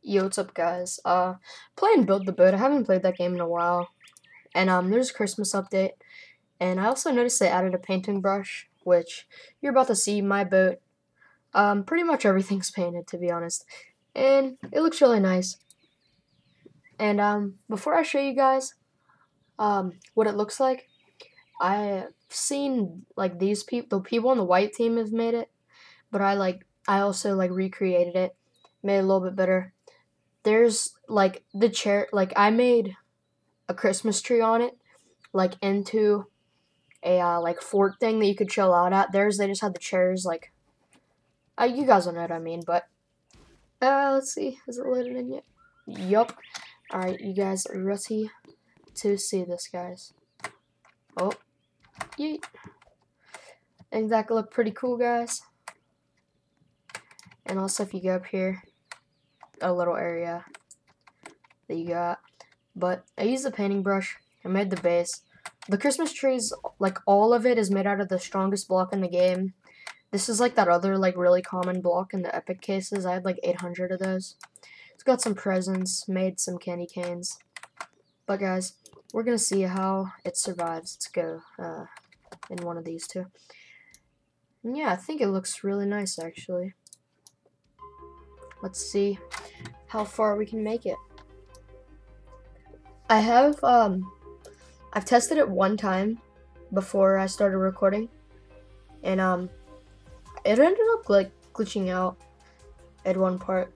Yo, what's up, guys? Playing Build the Boat. I haven't played that game in a while. And there's a Christmas update. And I also noticed they added a painting brush, which you're about to see my boat. Pretty much everything's painted, to be honest. And it looks really nice. And before I show you guys what it looks like, I've seen like these people, the people on the white team have made it, but I also like recreated it, made it a little bit better. There's like the chair, like I made a Christmas tree on it, like into a like fort thing that you could chill out at. Theirs, they just had the chairs, like you guys don't know what I mean, but let's see, is it loaded in yet? Yup. All right, you guys are ready to see this, guys? Oh, yeet. Think that could look pretty cool, guys. And also, if you go up here, a little area that you got. But I used the painting brush. I made the base. The Christmas trees, like all of it, is made out of the strongest block in the game. This is like that other like really common block in the epic cases. I had like 800 of those. It's got some presents, made some candy canes. But guys, we're gonna see how it survives. Let's go in one of these two. And yeah, I think it looks really nice actually. Let's see how far we can make it. I've tested it one time before I started recording, and it ended up like glitching out at one part,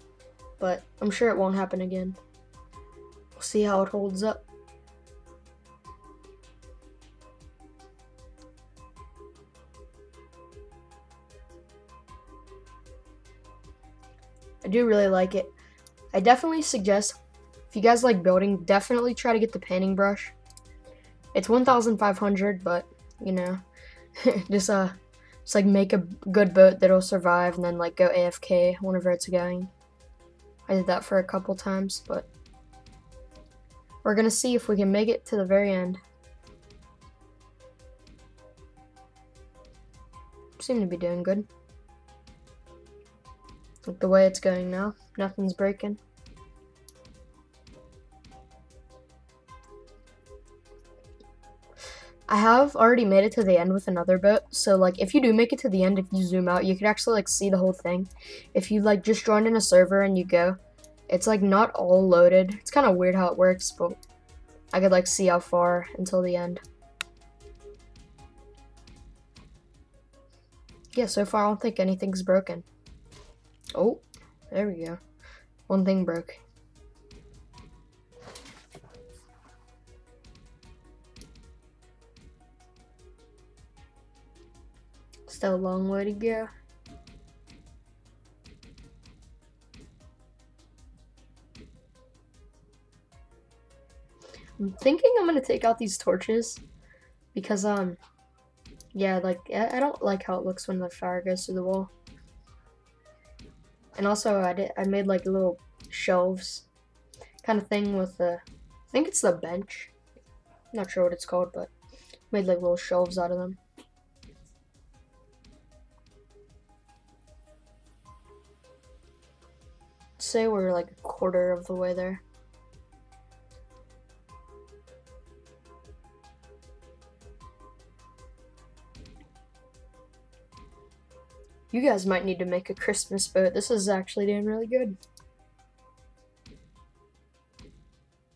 but I'm sure it won't happen again. We'll see how it holds up. I do really like it. I definitely suggest, if you guys like building, definitely try to get the painting brush. It's 1,500, but you know, just like make a good boat that'll survive, and then like go AFK whenever it's going. I did that for a couple times, but we're gonna see if we can make it to the very end. Seem to be doing good. Like the way it's going now, nothing's breaking. I have already made it to the end with another boat, so like if you do make it to the end, if you zoom out, you could actually like see the whole thing. If you like just joined in a server and you go, it's like not all loaded. It's kind of weird how it works, but I could like see how far until the end. Yeah, so far I don't think anything's broken. Oh, there we go. One thing broke. Still a long way to go. I'm thinking I'm gonna take out these torches because yeah, like I don't like how it looks when the fire goes through the wall. And also I made like little shelves kind of thing with the, I think it's the bench. I'm not sure what it's called, but made like little shelves out of them. Say we're like a quarter of the way there. You guys might need to make a Christmas boat. This is actually doing really good.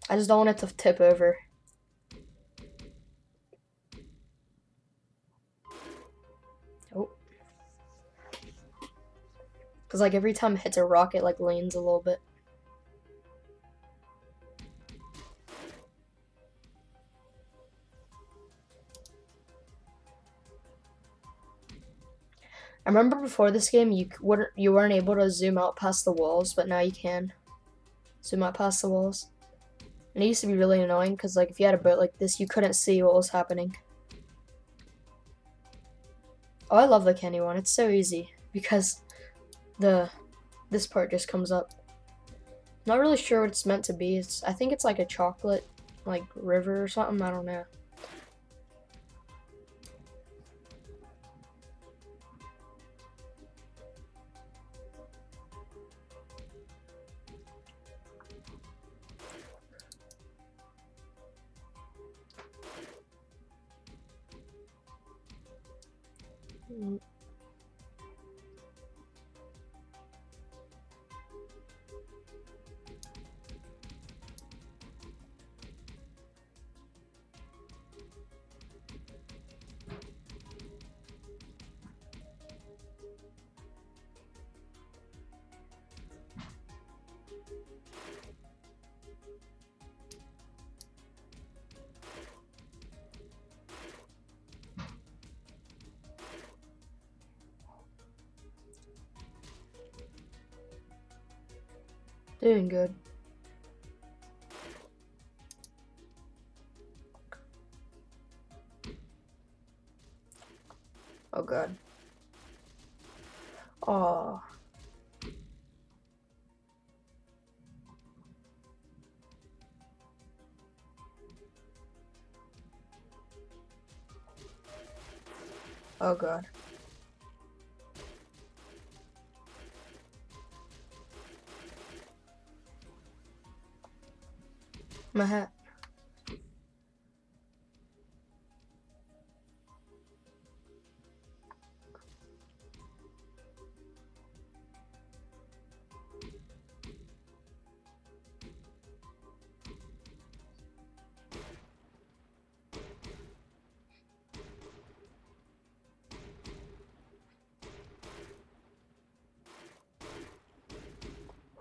I just don't want it to tip over. Oh. Because like every time it hits a rock, it like leans a little bit. I remember before this game, you weren't able to zoom out past the walls, but now you can zoom out past the walls. And it used to be really annoying because like if you had a boat like this, you couldn't see what was happening. Oh, I love the candy one. It's so easy because this part just comes up. Not really sure what it's meant to be. I think it's like a chocolate like river or something. I don't know. Mm. Doing good. Oh god. Oh. Oh god. My hat.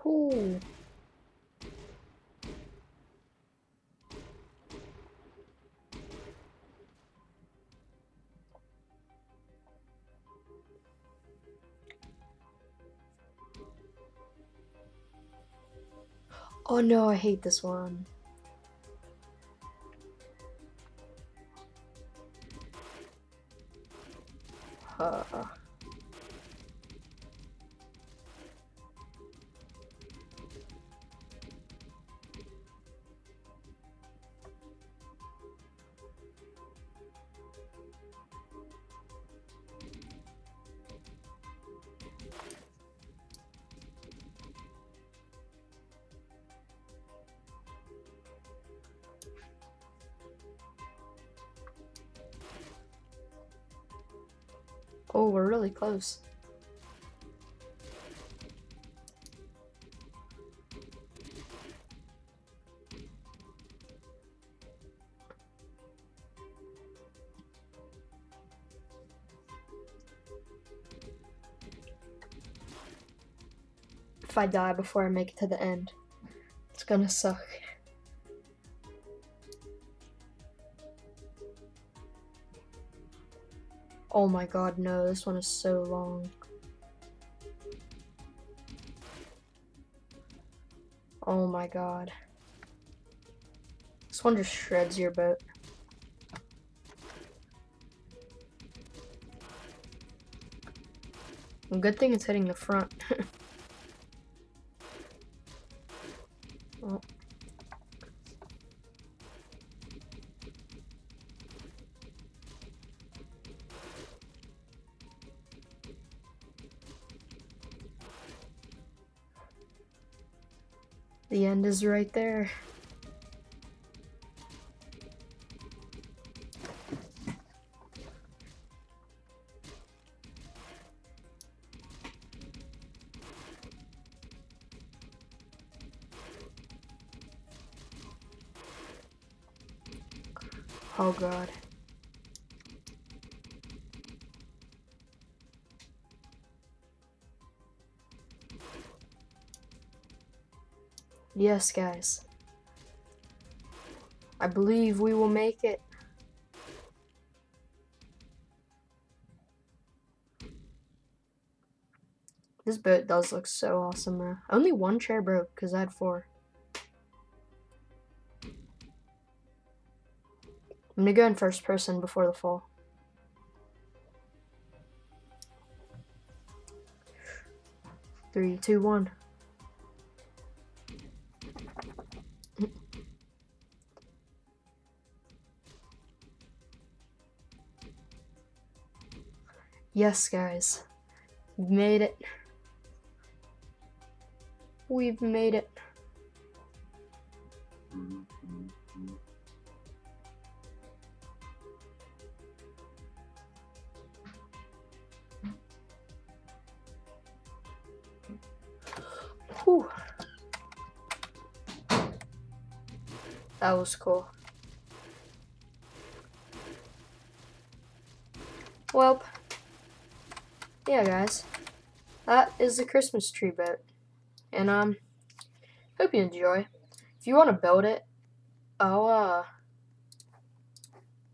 Ooh. Oh no, I hate this one. Uh, oh, we're really close. If I die before I make it to the end, it's gonna suck. Oh my god, no, this one is so long. Oh my god. This one just shreds your boat. Good thing it's hitting the front. Oh. The end is right there. Oh god. Yes, guys. I believe we will make it. This boat does look so awesome though. Only one chair broke because I had 4. I'm gonna go in first person before the fall. Three, two, one. Yes, guys. We've made it. We've made it. That was cool. Well, yeah, guys, that is the Christmas tree boat, and hope you enjoy. If you want to build it, I'll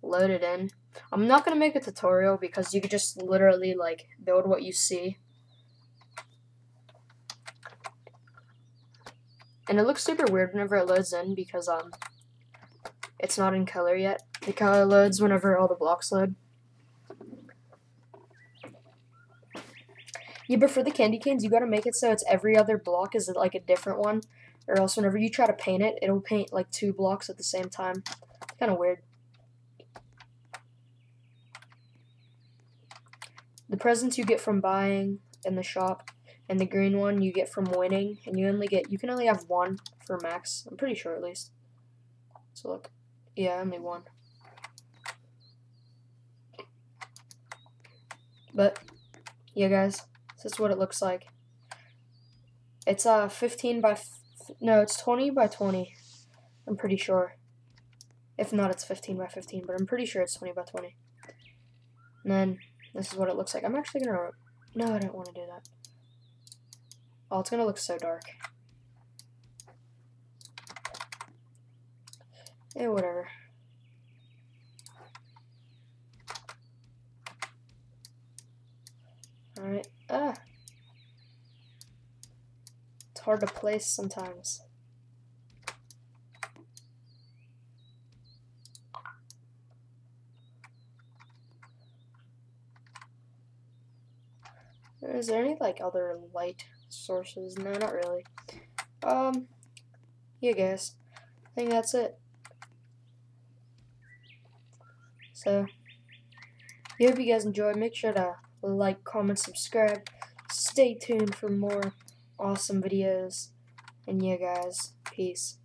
load it in. I'm not gonna make a tutorial because you could just literally like build what you see. And it looks super weird whenever it loads in because it's not in color yet. The color loads whenever all the blocks load. Yeah, but for the candy canes, you gotta make it so it's every other block is like a different one, or else whenever you try to paint it, it'll paint like 2 blocks at the same time. It's kind of weird. The presents you get from buying in the shop, and the green one you get from winning, and you can only have 1 for max. I'm pretty sure at least. So look, yeah, only 1. But yeah, guys, this is what it looks like. It's 15 by no, it's 20 by 20. I'm pretty sure. If not, it's 15 by 15, but I'm pretty sure it's 20 by 20. And then this is what it looks like. I'm actually gonna. No, I don't want to do that. Oh, it's gonna look so dark. Yeah, whatever. Alright. It's hard to place sometimes. Is there any like other light sources? No, not really. Yeah, guys. I think that's it. So, I hope you guys enjoyed. Make sure to like, comment, subscribe. Stay tuned for more awesome videos. And yeah, guys, peace.